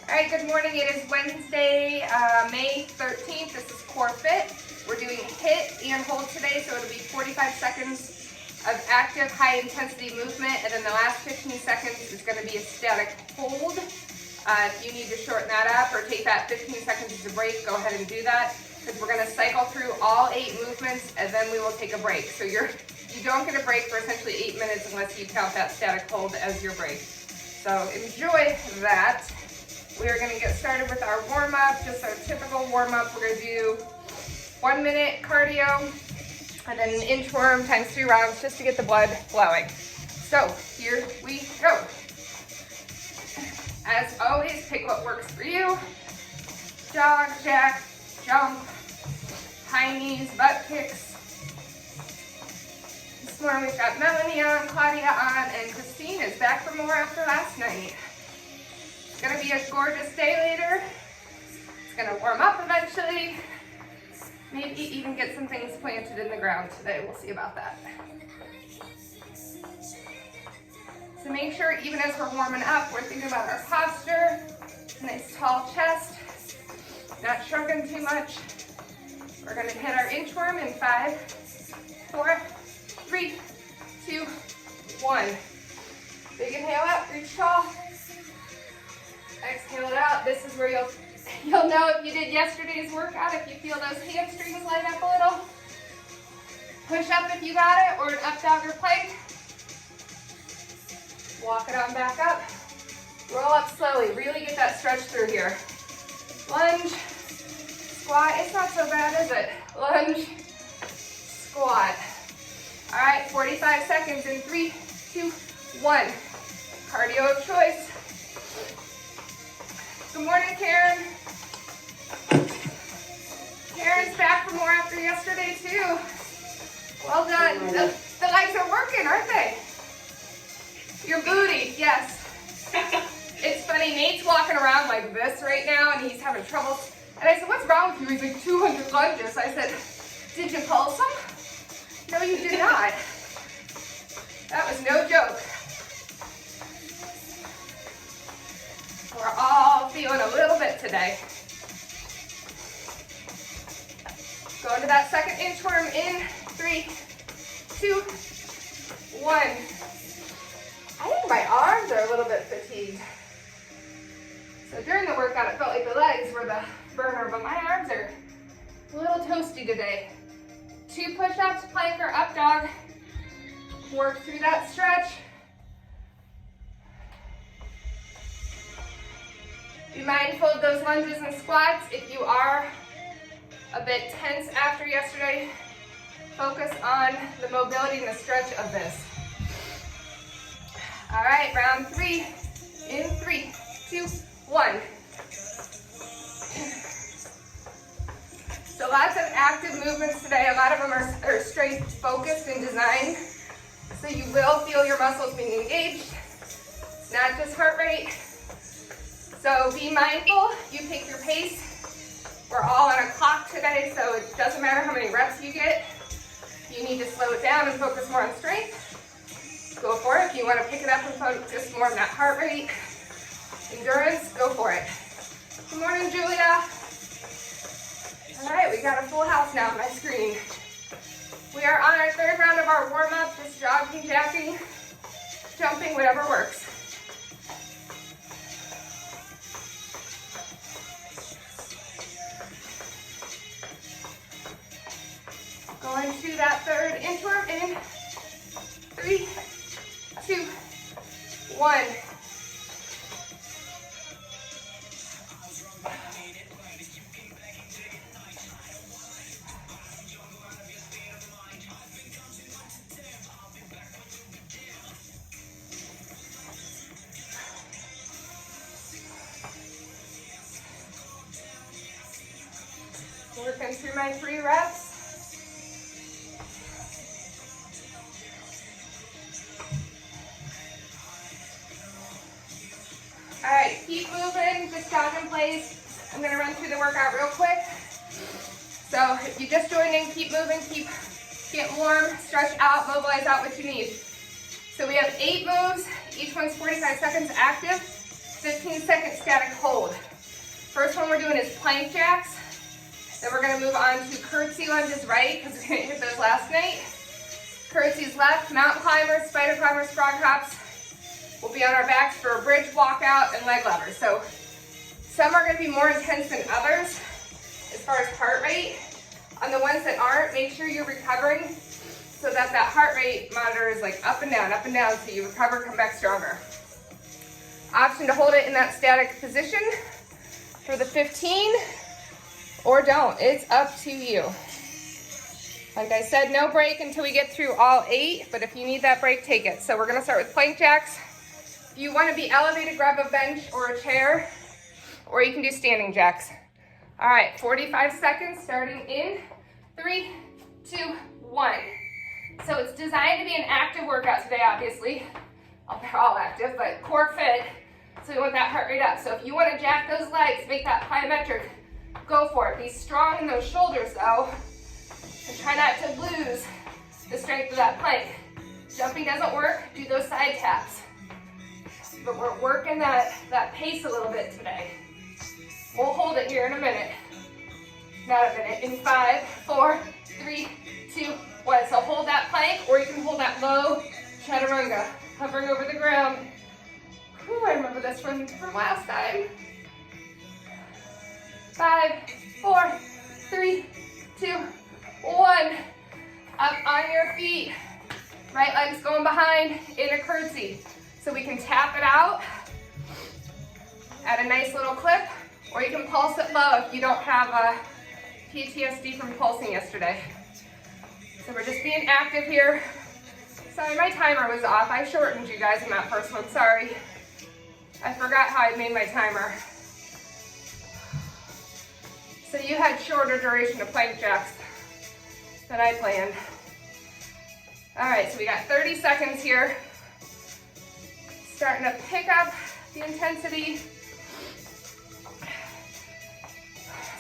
All right, good morning. It is Wednesday, May 13th. This is COREFIT. We're doing HIIT and hold today, so it'll be 45 seconds of active, high-intensity movement, and then the last 15 seconds is going to be a static hold. If you need to shorten that up or take that 15 seconds as a break, go ahead and do that, because we're going to cycle through all 8 movements, and then we will take a break. So you don't get a break for essentially 8 minutes unless you count that static hold as your break. So enjoy that. We are going to get started with our warm-up, just our typical warm-up. We're going to do 1 minute cardio and then an inchworm times 3 rounds just to get the blood flowing. So here we go. As always, pick what works for you. Jog, jack, jump, high knees, butt kicks. This morning we've got Melanie on, Claudia on, and Christine is back for more after last night. It's gonna be a gorgeous day later. It's gonna warm up eventually. Maybe even get some things planted in the ground today. We'll see about that. So make sure, even as we're warming up, we're thinking about our posture. Nice tall chest, not shrugging too much. We're gonna hit our inchworm in 5, 4, 3, 2, 1. Big inhale up, reach tall. Exhale it out. This is where you'll know if you did yesterday's workout, if you feel those hamstrings light up a little. Push up if you got it, or an up dog or plank. Walk it on back up. Roll up slowly. Really get that stretch through here. Lunge, squat. It's not so bad, is it? Lunge, squat. All right, 45 seconds in 3, 2, 1. Cardio of choice. Good morning, Karen. Karen's back for more after yesterday, too. Well done. The legs are working, aren't they? Your booty, yes. It's funny, Nate's walking around like this right now, and he's having trouble. And I said, what's wrong with you? He's like, 200 lunges. I said, did you pulse them? No, you did not. That was no joke. We're all feeling a little bit today. Go into that second inchworm in 3, 2, 1. I think my arms are a little bit fatigued. So during the workout, it felt like the legs were the burner, but my arms are a little toasty today. 2 push-ups, plank or up dog. Work through that stretch. Be mindful of those lunges and squats. If you are a bit tense after yesterday, focus on the mobility and the stretch of this. All right, round 3 in 3, 2, 1. So lots of active movements today. A lot of them are strength focused and designed. So you will feel your muscles being engaged, not just heart rate. So be mindful, you pick your pace. We're all on a clock today, so it doesn't matter how many reps you get. You need to slow it down and focus more on strength. Go for it. If you want to pick it up and focus more on that heart rate, endurance, go for it. Good morning, Julia. All right, we got a full house now on my screen. We are on our 3rd round of our warm-up, just jogging, jacking, jumping, whatever works. Going to that 3rd inchworm in 3, 2, 1. Working through my 3 reps. All right, keep moving, just jog in place. I'm gonna run through the workout real quick. So if you just joined in, keep moving, keep getting warm, stretch out, mobilize out what you need. So we have 8 moves, each one's 45 seconds active. 15-second static hold. First one we're doing is plank jacks. Then we're gonna move on to curtsy lunges right, because we didn't hit those last night. Curtsies left, mountain climbers, spider climbers, frog hops. We'll be on our backs for a bridge walkout and leg levers. So some are gonna be more intense than others as far as heart rate. On the ones that aren't, make sure you're recovering so that that heart rate monitor is like up and down, so you recover, come back stronger. Option to hold it in that static position for the 15, or don't, it's up to you. Like I said, no break until we get through all 8, but if you need that break, take it. So we're gonna start with plank jacks. If you wanna be elevated, grab a bench or a chair, or you can do standing jacks. All right, 45 seconds starting in 3, 2, 1. So it's designed to be an active workout today, obviously. They're all active, but COREFIT, so we want that heart rate up. So if you want to jack those legs, make that plyometric, go for it. Be strong in those shoulders though, and try not to lose the strength of that plank. Jumping doesn't work, do those side taps. But we're working that pace a little bit today. We'll hold it here in a minute. Not a minute, in 5, 4, 3, 2, 1. So hold that plank, or you can hold that low chaturanga, hovering over the ground. Whew, I remember this one from last time. 5, 4, 3, 2, 1. Up on your feet. Right leg's going behind in a curtsy. So we can tap it out at a nice little clip, or you can pulse it low if you don't have a PTSD from pulsing yesterday. So we're just being active here. Sorry, my timer was off. I shortened you guys in that first one, sorry. I forgot how I made my timer. So you had shorter duration of plank jacks than I planned. All right, so we got 30 seconds here. Starting to pick up the intensity.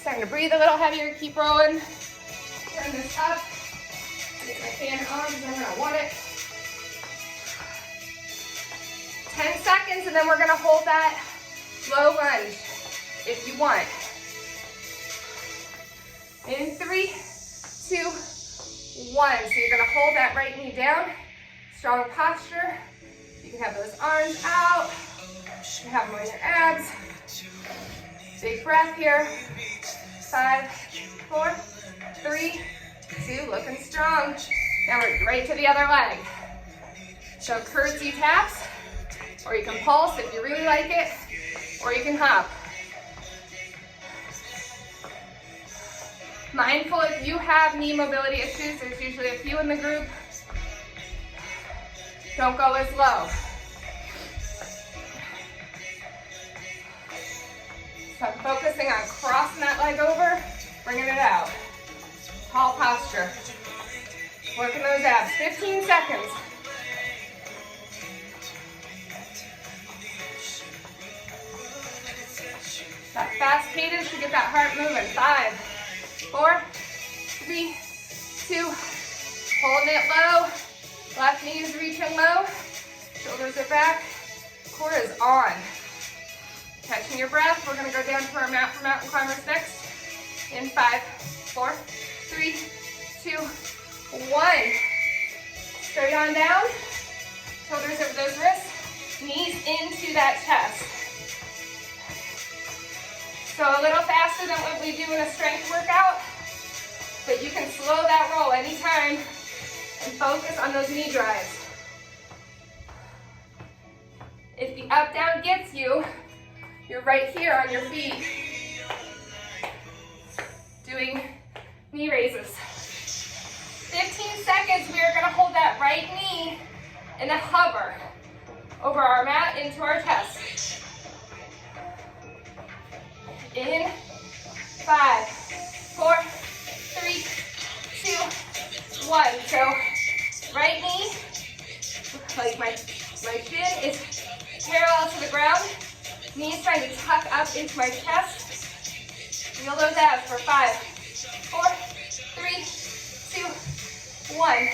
Starting to breathe a little heavier, keep rolling. Turn this up. Get my fan on because I'm gonna want it. 10 seconds, and then we're gonna hold that low lunge if you want. In 3, 2, 1. So you're gonna hold that right knee down. Strong posture. You can have those arms out. You can have them on your abs. Big breath here. 5, 4, 3, 2, looking strong. Now we're right to the other leg. So curtsy taps, or you can pulse if you really like it, or you can hop. Mindful if you have knee mobility issues, there's usually a few in the group. Don't go as low. So I'm focusing on crossing that leg over, bringing it out. Tall posture. Working those abs. 15 seconds. That fast cadence should get that heart moving. 5, 4, 3, 2. Holding it low. Left knee is reaching low. Shoulders are back. Core is on. Catching your breath. We're going to go down to our mat for mountain climbers next. In 5, 4, 3, 2, 1. Straight on down. Shoulders over those wrists. Knees into that chest. So a little faster than what we do in a strength workout, but you can slow that roll anytime and focus on those knee drives. If the up down gets you, you're right here on your feet doing knee raises. 15 seconds, we are going to hold that right knee in a hover over our mat into our chest. In 5, 4, 3, 2, 1. So right knee, like my shin is parallel to the ground. Knees trying to tuck up into my chest. Feel those abs for 5, 4, 3, 2, 1.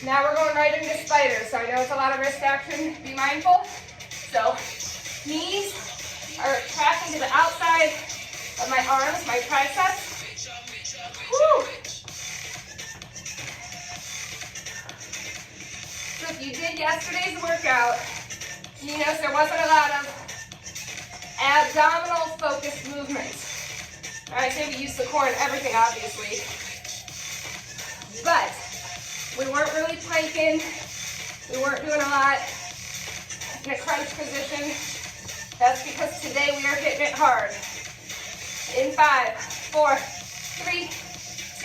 Now we're going right into spider. So I know it's a lot of wrist action. Be mindful. So knees to the outside of my arms, my triceps. Woo. So if you did yesterday's workout, you notice there wasn't a lot of abdominal focused movements. All right, so we use the core and everything, obviously. But we weren't really planking. We weren't doing a lot in a crunch position. That's because today we are hitting it hard. In 5, 4, 3,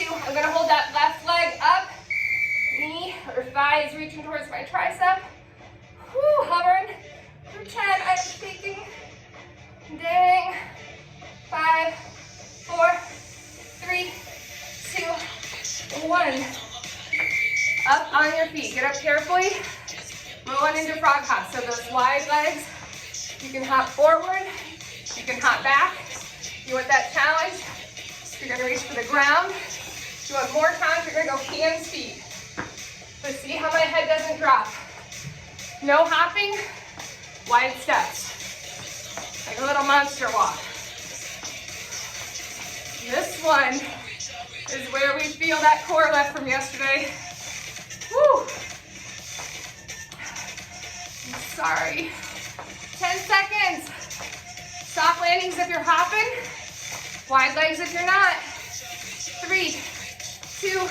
2. I'm gonna hold that left leg up. Knee or thigh is reaching towards my tricep. Whew, hovering for 10. I'm shaking. Dang. 5, 4, 3, 2, 1. Up on your feet. Get up carefully. Move on into frog hop. So those wide legs, you can hop forward. You can hop back. You want that challenge? You're going to reach for the ground. If you want more challenge, you're going to go hands, feet. But see how my head doesn't drop. No hopping, wide steps. Like a little monster walk. This one is where we feel that core left from yesterday. Woo! I'm sorry. 10 seconds. Soft landings if you're hopping. Wide legs if you're not. 3, 2, woo,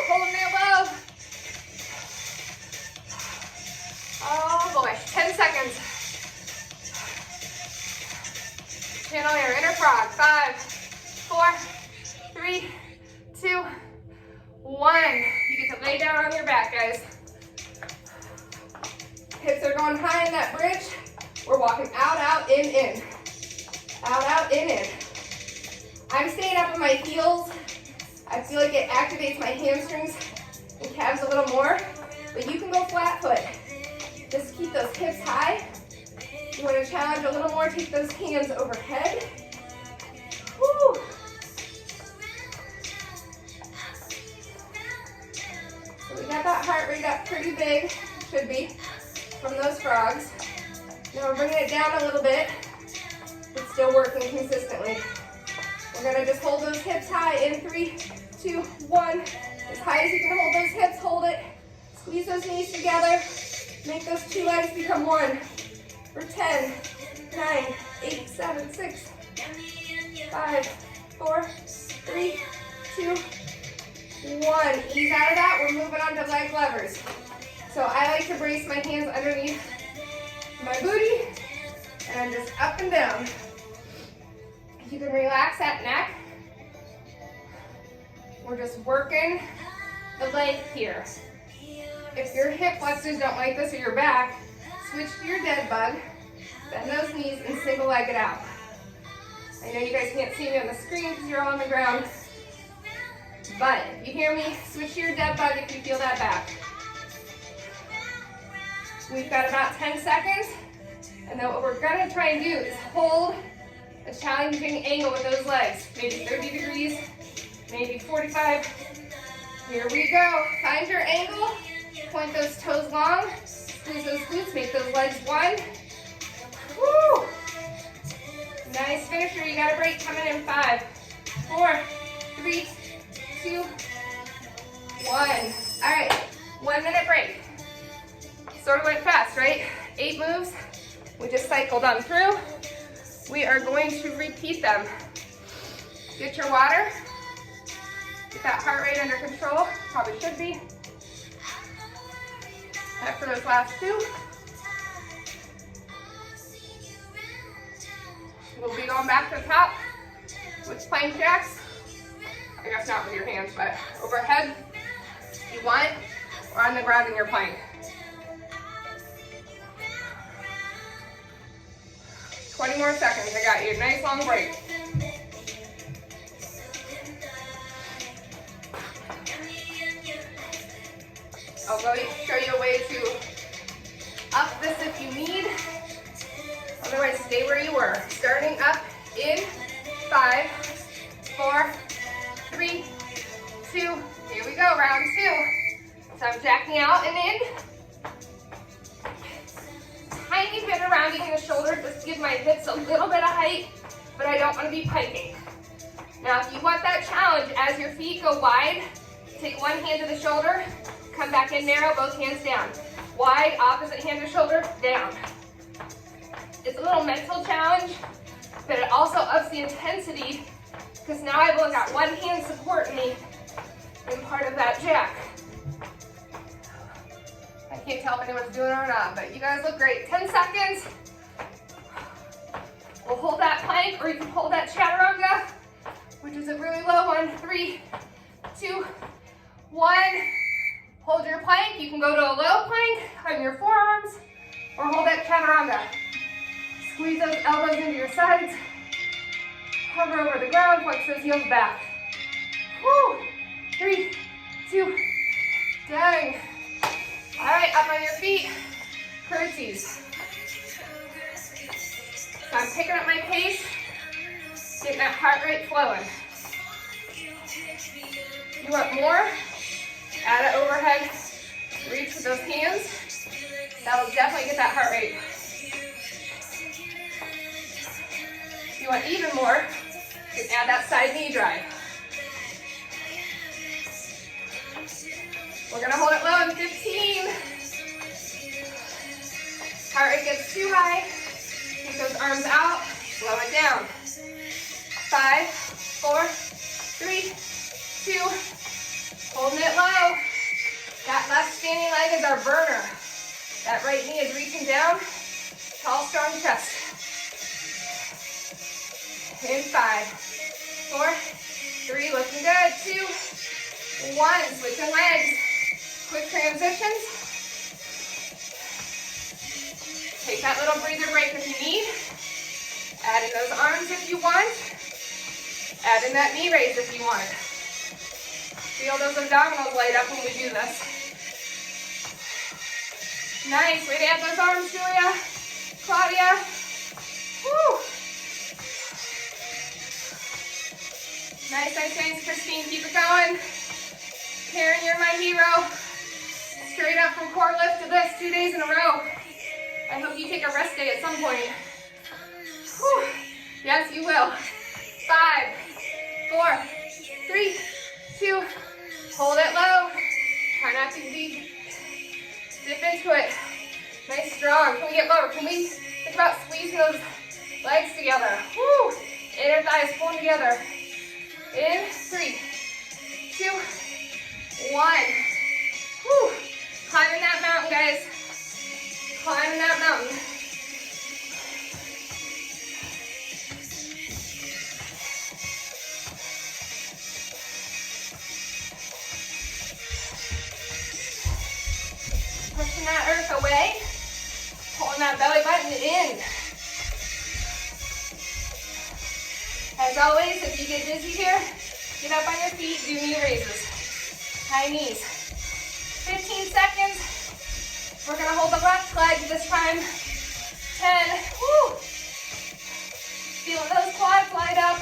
holding it low. Oh boy, 10 seconds. Channel your inner frog. 5, 4, 3, 2, 1. You get to lay down on your back, guys. Hips are going high in that bridge. We're walking out, out, in, in. Out, out, in. I'm staying up on my heels. I feel like it activates my hamstrings and calves a little more, but you can go flat foot. Just keep those hips high. You want to challenge a little more, take those hands overhead. Woo. So we got that heart rate up pretty big, should be, from those frogs. Now we're bringing it down a little bit, but still working consistently. We're gonna just hold those hips high in 3, 2, 1. As high as you can hold those hips, hold it. Squeeze those knees together. Make those two legs become one. For 10, 9, 8, 7, 6, 5, 4, 3, 2, 1. Ease out of that, we're moving on to leg levers. So I like to brace my hands underneath my booty, and I'm just up and down. You can relax that neck. We're just working the leg here. If your hip flexors don't like this or your back, switch to your dead bug, bend those knees, and single leg it out. I know you guys can't see me on the screen because you're all on the ground, but if you hear me, switch to your dead bug if you feel that back. We've got about 10 seconds, and then what we're gonna try and do is hold a challenging angle with those legs, maybe 30 degrees, maybe 45. Here we go. Find your angle, point those toes long, squeeze those glutes, make those legs one. Woo! Nice finisher. You got a break coming in 5, 4, 3, 2, 1. All right, 1 minute break. Sort of went fast, right? 8 moves. We just cycled on through. We are going to repeat them. Get your water. Get that heart rate under control. Probably should be. After those last 2. We'll be going back to the top with plank jacks. I guess not with your hands, but overhead if you want, or on the ground in your plank. 20 more seconds, I got you. Nice long break. I'll go show you a way to up this if you need. Otherwise, stay where you were. Starting up in 5, 4, 3, 2. Here we go, round 2. So I'm jacking out and in. Tiny tiny bit of rounding in the shoulder just to give my hips a little bit of height, but I don't want to be piking. Now, if you want that challenge, as your feet go wide, take one hand to the shoulder, come back in narrow, both hands down. Wide, opposite hand to shoulder, down. It's a little mental challenge, but it also ups the intensity because now I've only got one hand supporting me in part of that jack. I can't tell if anyone's doing it or not, but you guys look great. 10 seconds. We'll hold that plank, or you can hold that chaturanga, which is a really low one. 3, 2, 1. Hold your plank. You can go to a low plank on your forearms, or hold that chaturanga. Squeeze those elbows into your sides. Hover over the ground, flex those heels back. Woo! 3, 2, dang. All right, up on your feet, curtsies. So I'm picking up my pace, getting that heart rate flowing. You want more? Add an overhead reach with those hands. That will definitely get that heart rate. If you want even more, you can add that side knee drive. We're gonna hold it low in 15. Heart rate gets too high. Take those arms out, slow it down. 5, 4, 3, 2, holding it low. That left standing leg is our burner. That right knee is reaching down. Tall, strong chest. In 5, 4, 3, looking good. 2, 1, switching legs. Quick transitions. Take that little breather break if you need. Add in those arms if you want. Add in that knee raise if you want. Feel those abdominals light up when we do this. Nice, way to add those arms, Julia. Claudia. Woo. Nice, nice, nice, Christine, keep it going. Karen, you're my hero. Straight up from core lift to this 2 days in a row. I hope you take a rest day at some point. Whew. Yes, you will. 5, 4, 3, 2, hold it low. Try not to be dip into it. Nice, strong. Can we get lower? Can we think about squeezing those legs together? Woo. Inner thighs pulling together. In 3, 2, 1. Whew. Climbing that mountain, guys. Climbing that mountain. Pushing that earth away. Pulling that belly button in. As always, if you get dizzy here, get up on your feet, do knee raises. High knees. 15 seconds. We're gonna hold the left leg this time. 10, woo. Feeling those quads light up.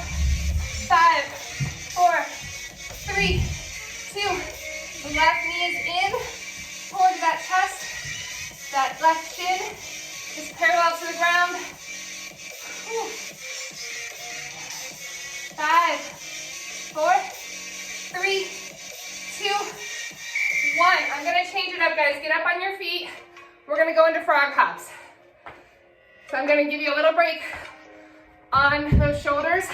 5, 4, 3, 2. The left knee is in. Pull into that chest. That left shin is parallel to the ground. Woo. 5, 4, 3, 2, 1. I'm gonna change it up, guys. Get up on your feet. We're gonna go into frog hops. So I'm gonna give you a little break on those shoulders,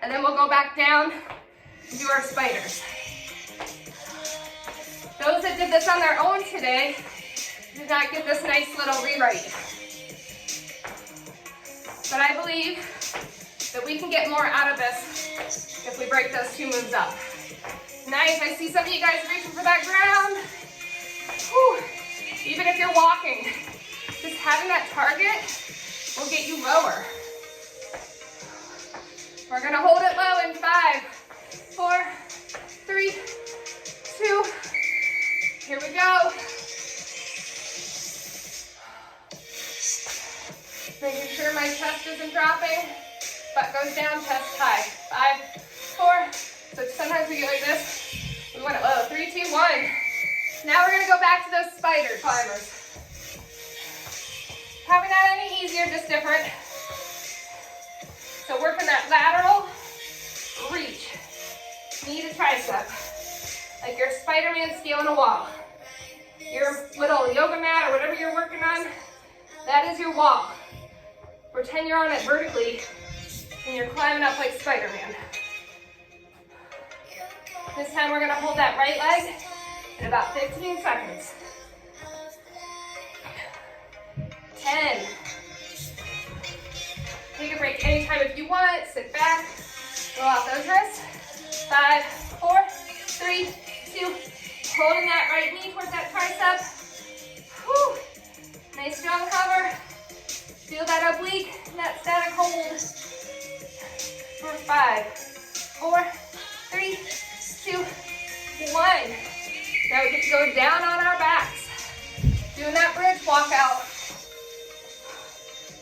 and then we'll go back down and do our spiders. Those that did this on their own today did not get this nice little rewrite. But I believe that we can get more out of this if we break those 2 moves up. Nice, I see some of you guys reaching for that ground. Whew. Even if you're walking, just having that target will get you lower. We're gonna hold it low in 5, 4, 3, 2, here we go. Making sure my chest isn't dropping, butt goes down, chest high. 5, 4, so sometimes we get like this. We want it low. 3, 2, 1. Now we're gonna go back to those spider climbers. Probably not any easier, just different. So working that lateral reach, knee to tricep, like you're Spider-Man scaling a wall. Your little yoga mat or whatever you're working on, that is your wall. Pretend you're on it vertically and you're climbing up like Spider-Man. This time we're gonna hold that right leg in about 15 seconds. 10. Take a break anytime if you want. Sit back, roll out those wrists. 5, 4, 3, 2. Holding that right knee towards that tricep. Whew. Nice strong cover. Feel that oblique, that static hold. For 5, 4, 3, 2, 1. Now we get to go down on our backs. Doing that bridge walk out.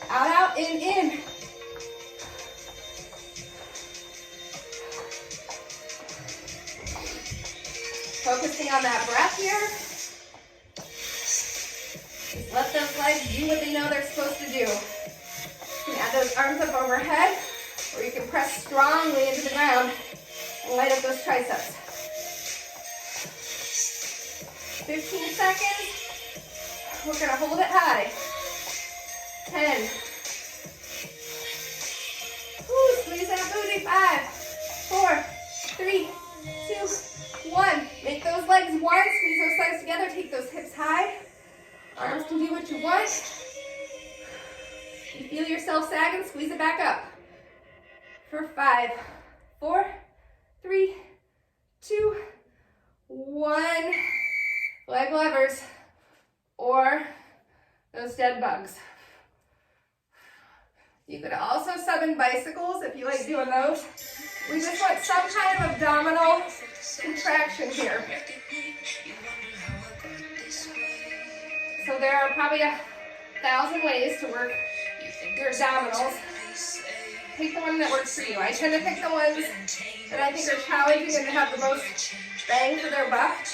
Out, out, in. Focusing on that breath here. Just let those legs do what they know they're supposed to do. You can add those arms up overhead, or you can press strongly into the ground and light up those triceps. 15 seconds. We're gonna hold it high. 10. Woo, squeeze that booty. 5, 4, 3, 2, 1. Make those legs wide, squeeze those legs together, take those hips high. Arms can do what you want. You feel yourself sagging, squeeze it back up. For 5, 4, 3, 2, 1. Leg levers or those dead bugs. You could also sub in bicycles if you like doing those. We just want some kind of abdominal contraction here. So there are probably 1,000 ways to work your abdominals. Pick the one that works for you. I tend to pick the ones that I think are challenging and have the most bang for their buck.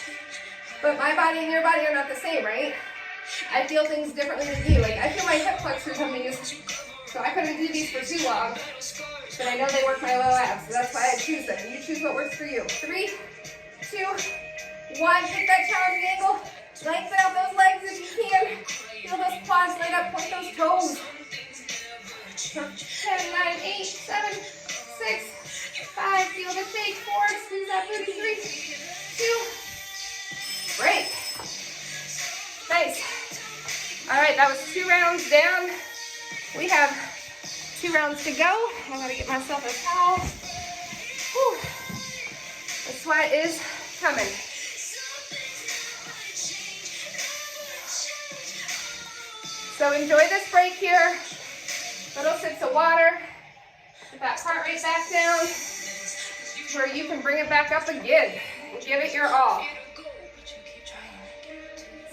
But my body and your body are not the same, right? I feel things differently than you. Like I feel my hip flexors on these, so I couldn't do these for too long. But I know they work my low abs, so that's why I choose them. You choose what works for you. 3, 2, 1. Pick that challenging angle. Lengthen out those legs if you can. Feel those quads light up. Point those toes. 10, 9, 8, 7, 6, 5. Feel the shake. 4. Squeeze that booty. 3, 2. Break. Nice. All right, that was 2 rounds down. We have 2 rounds to go. I gotta get myself a towel. Whew. The sweat is coming. So enjoy this break here. Little sips of water. Get that heart rate back down where you can bring it back up again. Give it your all.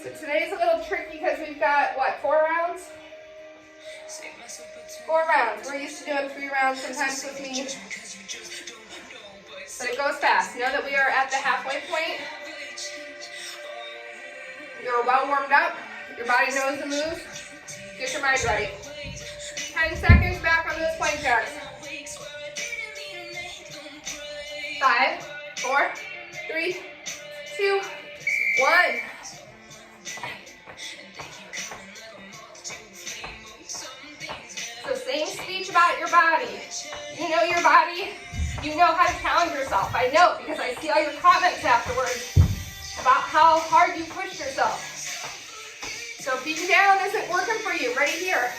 So today's a little tricky because we've got, what, 4 rounds? 4 rounds. We're used to doing 3 rounds sometimes with me. But it goes fast. Know that we are at the halfway point. You're well warmed up. Your body knows the moves. Get your mind ready. 10 seconds back on those plank jacks. 5, 4, 3, 2, 1. So same speech about your body. You know your body. You know how to challenge yourself. I know because I see all your comments afterwards about how hard you push yourself. So beating down isn't working for you. Right here.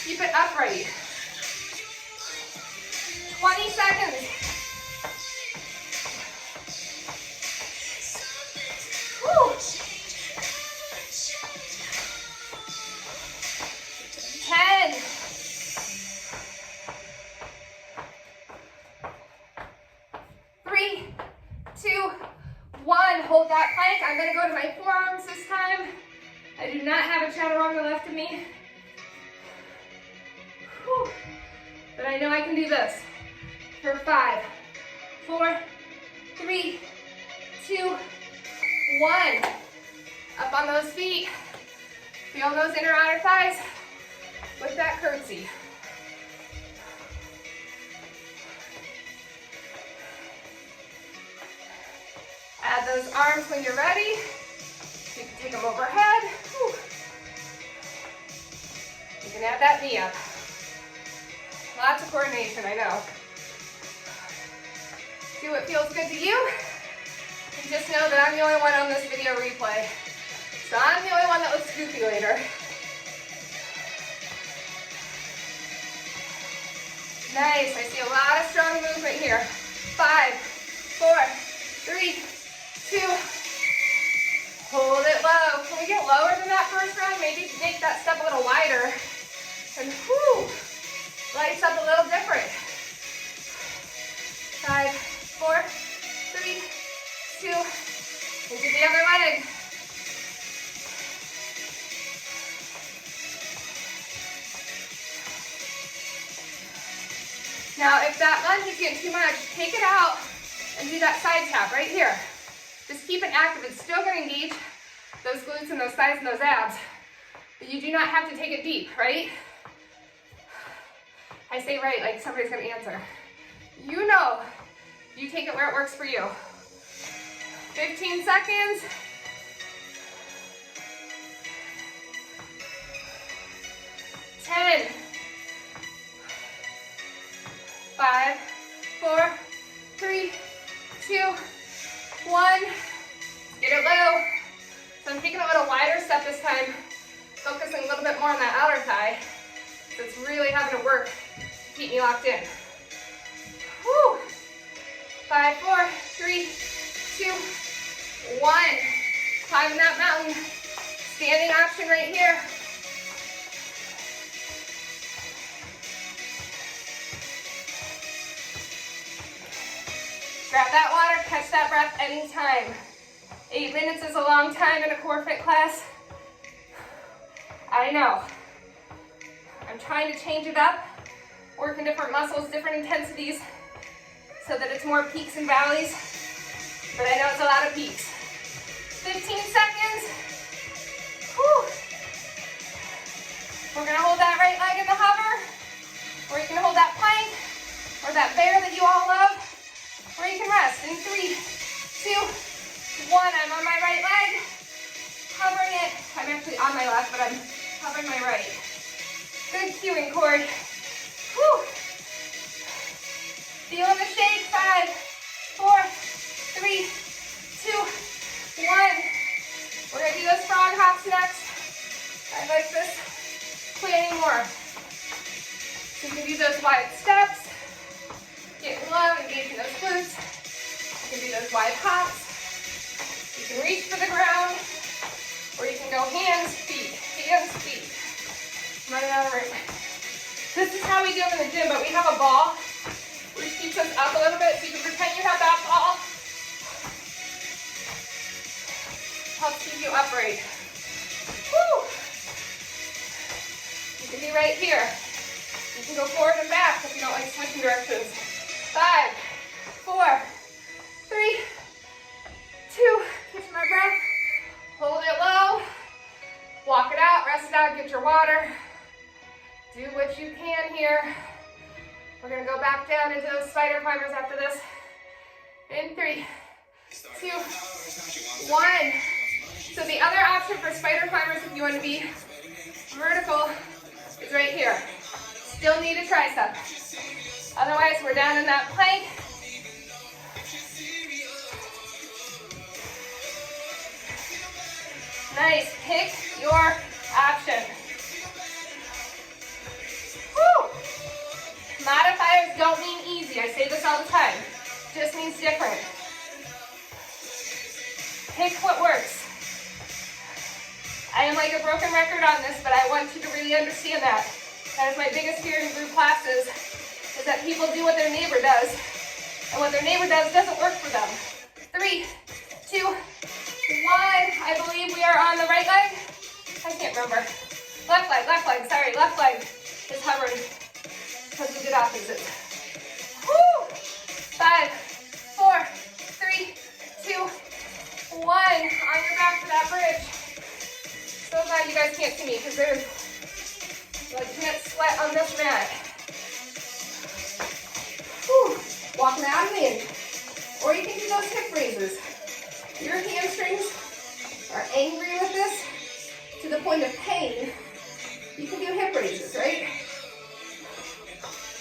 Keep it upright. 20 seconds. Woo. 10. 3, 2, 1. Hold that plank. I'm going to go to my forearms this time. I do not have a chaturanga left of me. Whew. But I know I can do this. For 5, 4, 3, 2, 1. Up on those feet. Feel those inner outer thighs with that curtsy. Add those arms when you're ready. You can take them overhead. Whew. You can add that knee up. Lots of coordination, I know. Do what feels good to you. And just know that I'm the only one on this video replay. So I'm the only one that looks goofy later. Nice, I see a lot of strong movement here. 5, 4, 3, 2. Hold it low. Can we get lower than that first round? Maybe make that step a little wider. And whoo, lights up a little different. 5, 4, 3, 2. Into the other leg. Now, if that lunge is getting too much, take it out and do that side tap right here. Just keep it active. It's still going to engage those glutes and those thighs and those abs, but you do not have to take it deep, right? I say right like somebody's going to answer. You know, you take it where it works for you. 15 seconds. 10. 5, 4, 3, 2, 1. Get it low. So I'm taking a little wider step this time, focusing a little bit more on that outer thigh. So it's really having to work to keep me locked in. Woo. 5, 4, 3, 2, 1. Climbing that mountain. Standing option right here. Grab that water, catch that breath anytime. 8 minutes is a long time in a COREFIT class. I know. I'm trying to change it up, working different muscles, different intensities, so that it's more peaks and valleys, but I know it's a lot of peaks. 15 seconds. Whew. We're gonna hold that right leg in the hover, or you can hold that plank, or that bear that you all love, or you can rest in 3, 2, 1. I'm on my right leg, hovering it. I'm actually on my left, but I'm hovering my right. Good cueing cord. Whew. Feeling the shake. 5, 4, 3, 2, 1. We're gonna do those frog hops next. I like this planning more. So you can do those wide steps. Getting low, engaging those glutes. You can do those wide hops. You can reach for the ground, or you can go hands, feet, hands, feet. I'm running out of room. This is how we do them in the gym, but we have a ball which keeps us up a little bit, so you can pretend you have that ball. Helps keep you upright. Woo! You can be right here. You can go forward and back if you don't like switching directions. 5, 4, 3, 2, catch my breath, hold it low, walk it out, rest it out, get your water, do what you can here. We're gonna go back down into those spider climbers after this. In 3, 2, 1. So the other option for spider climbers, if you want to be vertical, is right here. Still need a tricep. Otherwise, we're down in that plank. Nice, pick your option. Woo! Modifiers don't mean easy. I say this all the time. Just means different. Pick what works. I am like a broken record on this, but I want you to really understand that. That is my biggest fear in group classes, is that people do what their neighbor does, and what their neighbor does doesn't work for them. 3, 2, 1. I believe we are on the right leg. I can't remember. Left leg, sorry, left leg is hovering because we did opposites. Woo! 5, 4, 3, 2, 1. On your back for that bridge. So glad you you guys can't see me because there's like can't sweat on this mat. Whew. Walking out and in. Or you can do those hip raises. Your hamstrings are angry with this to the point of pain. You can do hip raises, right?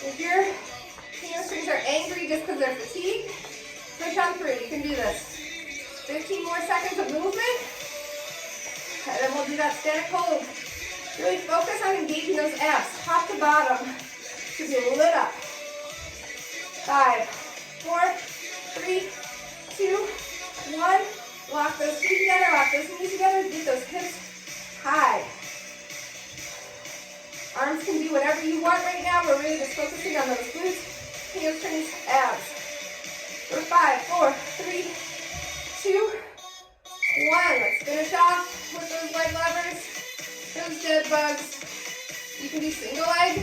If your hamstrings are angry just because they're fatigued, push on through. You can do this. 15 more seconds of movement. And then we'll do that static hold. Really focus on engaging those abs, top to bottom, to be lit up. 5, 4, 3, 2, 1. Lock those feet together, lock those knees together, get those hips high. Arms can do whatever you want right now. We're really just focusing on those glutes, hamstrings, abs. For 5, 4, 3, 2, 1. Let's finish off with those leg levers, those dead bugs. You can do single leg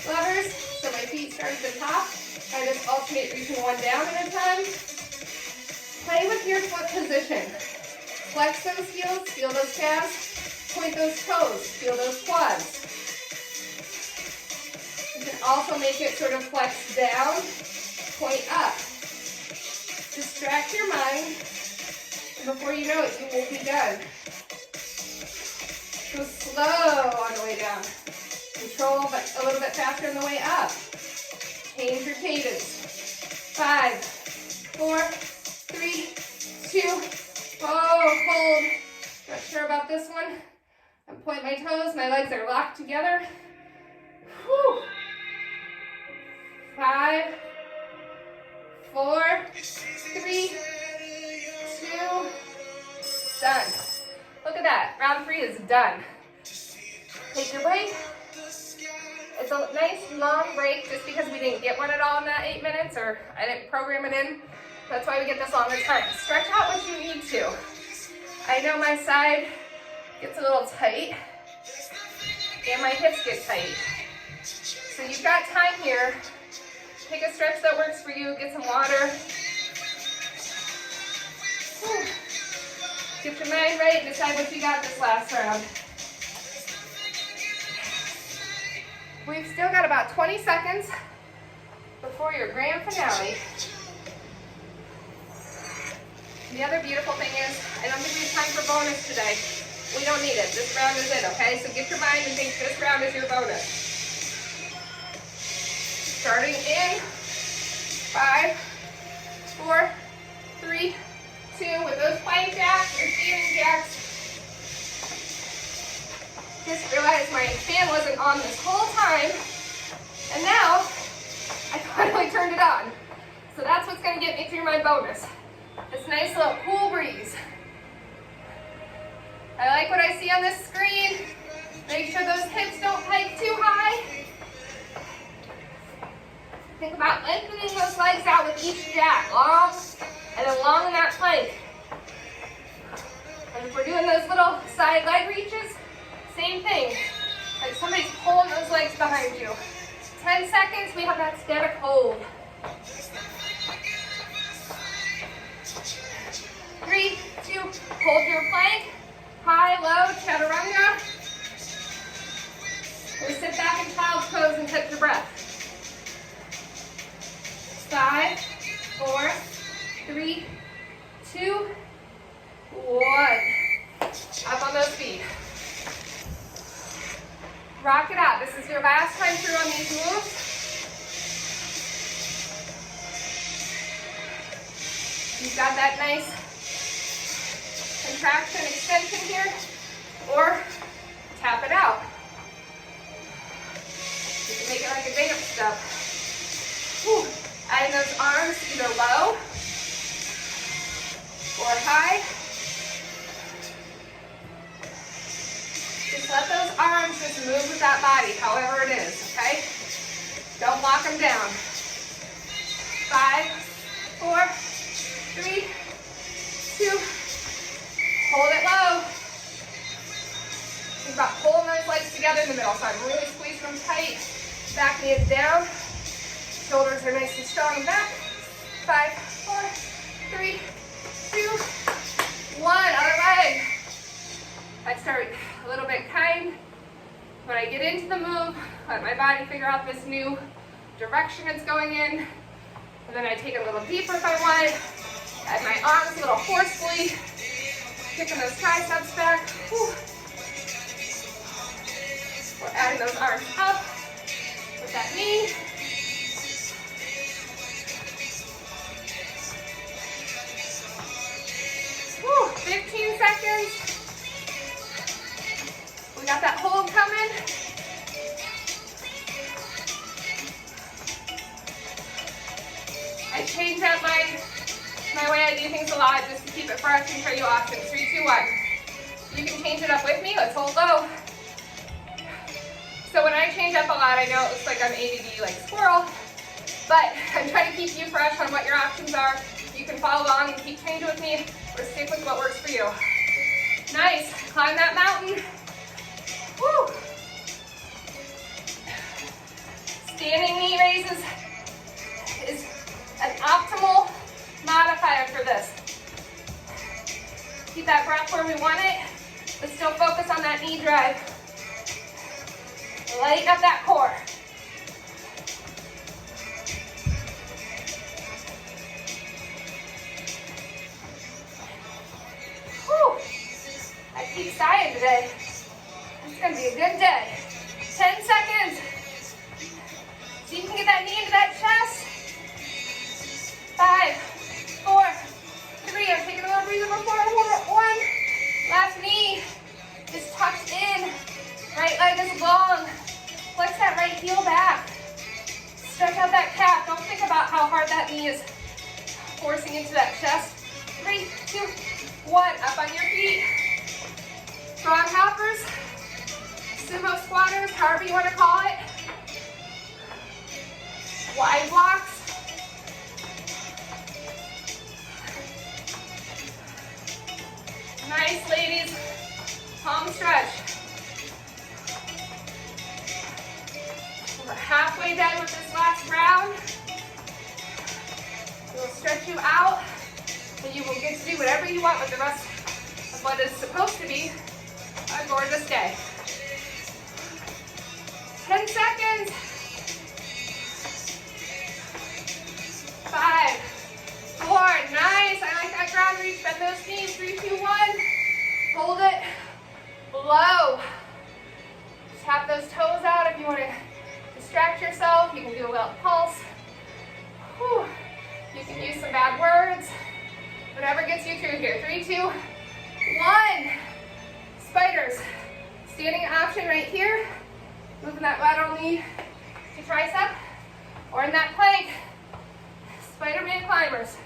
levers. So my feet start at the top. I just alternate reaching one down at a time. Play with your foot position. Flex those heels, feel those calves, point those toes, feel those quads. You can also make it sort of flex down, point up. Distract your mind, and before you know it, you will be done. Go slow on the way down. Control, but a little bit faster on the way up. Change your cadence. 5, 4, 3, 2, hold. Not sure about this one. I point my toes, my legs are locked together. Whew. 5, 4, 3, 2, done. Look at that, round 3 is done. Take your break. It's a nice long break just because we didn't get one at all in that 8 minutes, or I didn't program it in. That's why we get this longer time. Stretch out what you need to. I know my side gets a little tight and my hips get tight. So you've got time here. Pick a stretch that works for you. Get some water. Whew. Get your mind right. Decide what you got this last round. We've still got about 20 seconds before your grand finale. The other beautiful thing is, I don't think we have time for bonus today. We don't need it. This round is it, okay? So get your mind and think this round is your bonus. Starting in 5, 4, 3, 2. With those plank jacks or standing jacks, just realized my fan wasn't on this whole time, and now I finally turned it on. So that's what's going to get me through my bonus. This nice little cool breeze. I like what I see on this screen. Make sure those hips don't hike too high. Think about lengthening those legs out with each jack, long and then long in that plank. And if we're doing those little side leg reaches, same thing. Like somebody's pulling those legs behind you. 10 seconds, we have that static hold. 3, 2, hold your plank. High, low, chaturanga. Or sit back in child's pose and catch your breath. 5, 4, 3, 2, 1. Up on those feet. Rock it out. This is your last time through on these moves. You've got that nice contraction, extension here, or tap it out. You can make it like a dance step. Whew. Adding those arms either low or high. Just let those arms just move with that body, however it is, okay? Don't lock them down. 5, 4, 3, 2, hold it low. Think about pulling those legs together in the middle. So I'm really squeezing them tight. Back knee is down. Shoulders are nice and strong in back. 5, 4, 3, 2, 1. Other leg. I start little bit kind. When I get into the move, let my body figure out this new direction it's going in. And then I take it a little deeper if I want. Add my arms a little forcefully. Kicking those triceps back. Whew. We're adding those arms up with that knee. Whew, 15 seconds. We got that hold coming. I change up my way I do things a lot just to keep it fresh and show you options. 3, 2, 1. You can change it up with me. Let's hold low. So when I change up a lot, I know it looks like I'm ADD like a squirrel, but I'm trying to keep you fresh on what your options are. You can follow along and keep changing with me or stick with what works for you. Nice. Climb that mountain. Woo. Standing knee raises is an optimal modifier for this. Keep that breath where we want it, but still focus on that knee drive. Lighten up that core. Whew. I keep sighing today. It's going to be a good day. 10 seconds. So you can get that knee into that chest. 5, 4, 3. I'm taking a little breather before 1. Last knee is tucked in. Right leg is long. Flex that right heel back. Stretch out that calf. Don't think about how hard that knee is forcing into that chest. 3, 2, 1. Up on your feet. Frog hoppers, sumo squatters, however you want to call it. Wide blocks. Nice, ladies. Palm stretch. We're halfway done with this last round. We'll stretch you out, and you will get to do whatever you want with the rest of what is supposed to be a gorgeous day. 10 seconds. 5, 4, nice. I like that ground reach. Bend those knees. 3, 2, 1. Hold it. Low. Tap those toes out if you want to distract yourself. You can do a little pulse. Whew. You can use some bad words. Whatever gets you through here. 3, 2, 1. Spiders. Standing option right here. Moving that lateral knee to tricep. Or in that plank. Spider-Man climbers.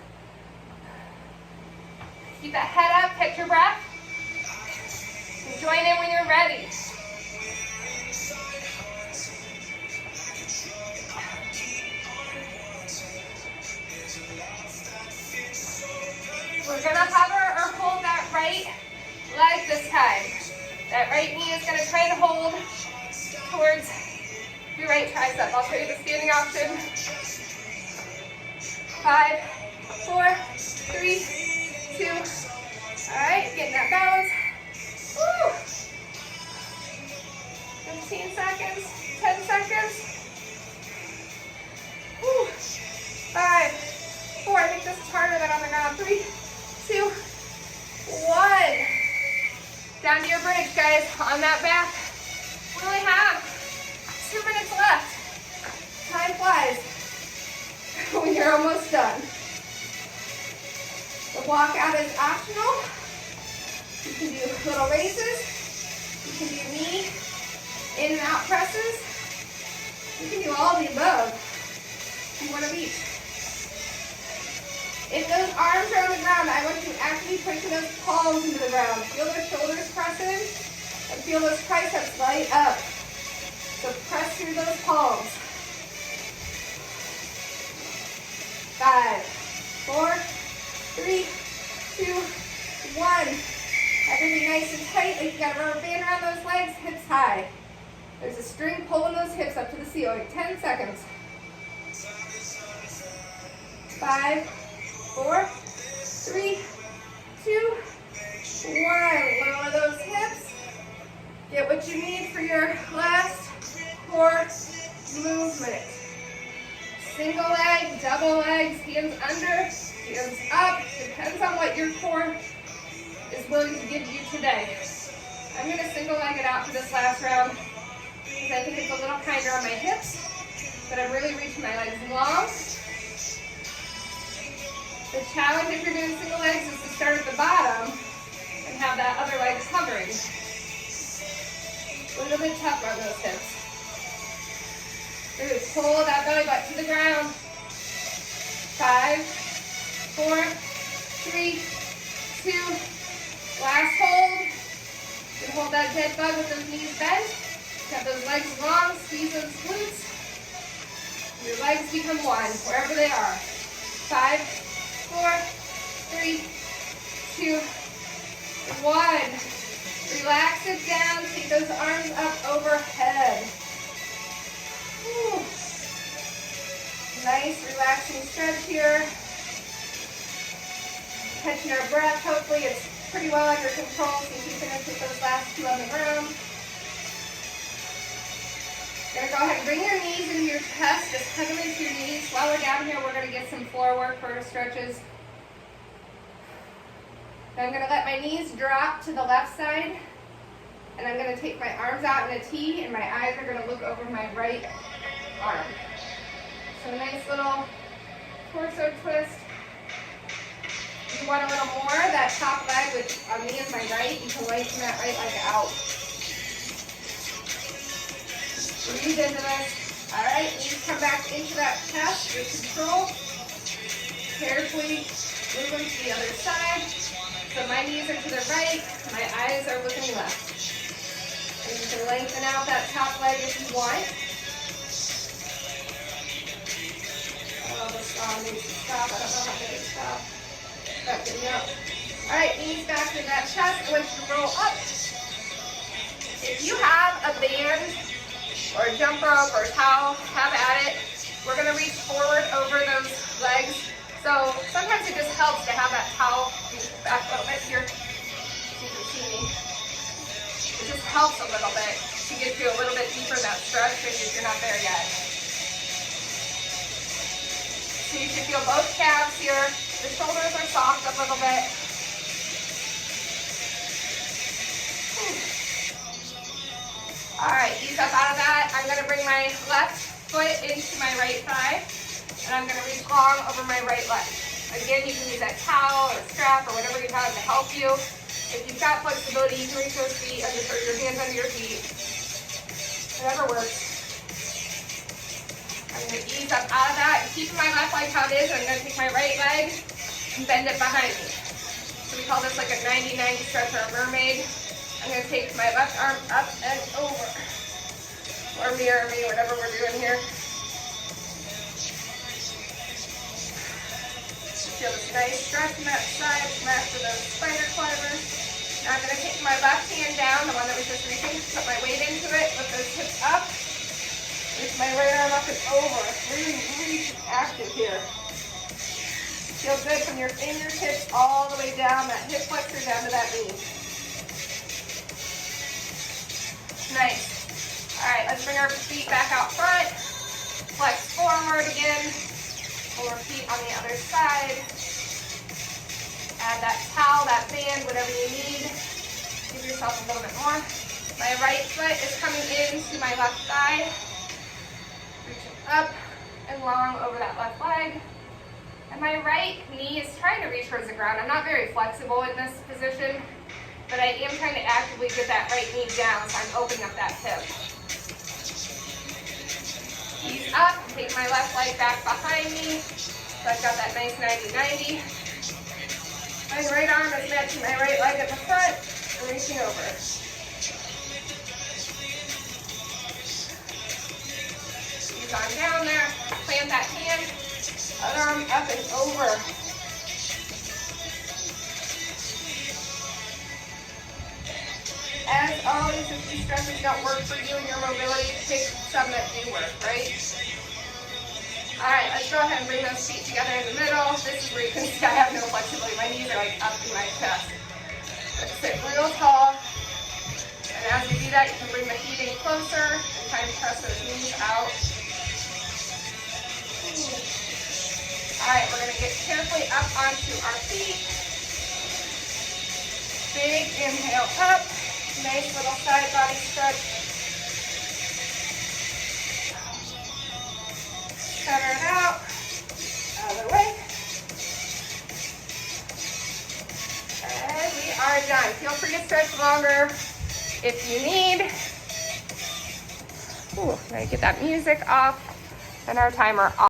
Keep that head up. Catch your breath. And join in when you're ready. We're going to hover or hold that right leg this time. That right knee is going to try and hold towards your right tricep. I'll show you the standing option. 5, 4, 3, 2. All right, getting that balance. Woo. 15 seconds, 10 seconds. Woo. 5, 4. I think this is harder than on the ground. 3, 2, 1. Down to your bridge, guys, on that back. We only have 2 minutes left. Time flies when you're almost done. The walkout is optional. You can do little raises. You can do knee in and out presses. You can do all of the above. One of each. If those arms are on the ground, I want you actively pushing those palms into the ground. Feel those shoulders press in and feel those triceps light up. So press through those palms. 5, 4, 3, 2, 1. Everything nice and tight. Like you got a rubber band around those legs, hips high. There's a string pulling those hips up to the ceiling. 10 seconds. 5, 4, 3, 2, 1. Lower those hips. Get what you need for your last core movement. Single leg, double legs, hands under, hands up. Depends on what your core is willing to give you today. I'm going to single leg it out for this last round because I think it's a little kinder on my hips, but I'm really reaching my legs long. The challenge if you're doing single legs is to start at the bottom and have that other leg hovering. A little bit tougher on those hips. Good. Pull that belly button to the ground. 5, 4, 3, 2. Last hold. You can hold that dead bug with those knees bent. Have those legs long. Squeeze those glutes. Your legs become one wherever they are. 5, 4, 3, 2, 1. Relax it down. Take those arms up overhead. Whew. Nice relaxing stretch here. Catching our breath. Hopefully it's pretty well under control so you can finish with those last 2 on the ground. You're going to go ahead and bring your knees into your chest. Just hug them into your knees. While we're down here, we're going to get some floor work for our stretches. Now I'm going to let my knees drop to the left side. And I'm going to take my arms out in a T, and my eyes are going to look over my right arm. So a nice little torso twist. If you want a little more, that top leg with me and my right, you can lengthen that right leg out. Breathe into this. All right, knees come back into that chest with control. Carefully move them to the other side. So my knees are to the right, my eyes are looking left. And you can lengthen out that top leg if you want. Oh, the song needs to stop. I don't know how to stop. That's good enough. All right, knees back to that chest. I want you to roll up. If you have a band or a jump rope or a towel, have at it. We're going to reach forward over those legs. So sometimes it just helps to have that towel back a little bit here. You can see me. It just helps a little bit to get you a little bit deeper in that stretch if you're not there yet. So you should feel both calves here. The shoulders are soft a little bit. All right, ease up out of that. I'm going to bring my left foot into my right thigh, and I'm going to reach long over my right leg. Again, you can use that towel or strap or whatever you have to help you. If you've got flexibility, you can reach those feet under, or your hands under your feet. Whatever works. I'm going to ease up out of that and keeping my left leg how it is. I'm going to take my right leg and bend it behind me. So we call this like a 90-90 stretch or a mermaid. I'm going to take my left arm up and over. Or mirror me, whatever we're doing here. Feel this nice stretch on that side, smash to those spider climbers. Now I'm going to take my left hand down, the one that was just reaching, put my weight into it, lift those hips up. Lift my right arm up and over. Really active here. Feel good from your fingertips all the way down, that hip flexor down to that knee. Nice. All right, let's bring our feet back out front. Flex forward again. Pull our feet on the other side. Add that towel, that band, whatever you need. Give yourself a little bit more. My right foot is coming into my left thigh. Reaching up and long over that left leg. And my right knee is trying to reach towards the ground. I'm not very flexible in this position, but I am trying to actively get that right knee down, so I'm opening up that hip. Ease up, take my left leg back behind me. So I've got that nice 90-90. My right arm is matching my right leg at the front and reaching over. Ease on down there, plant that hand, other arm up and over. As always, if these stretches don't work for you and your mobility, pick some that do work, right? All right, let's go ahead and bring those feet together in the middle. This is where you can see I have no flexibility. My knees are like up in my chest. Let's sit real tall. And And as you do that, you can bring the feet in closer and kind of press those knees out. All right, we're gonna get carefully up onto our feet. Big inhale up. Nice little side body stretch. Center it out. Other way. And we are done. Feel free to stretch longer if you need. Ooh, gotta get that music off and our timer off.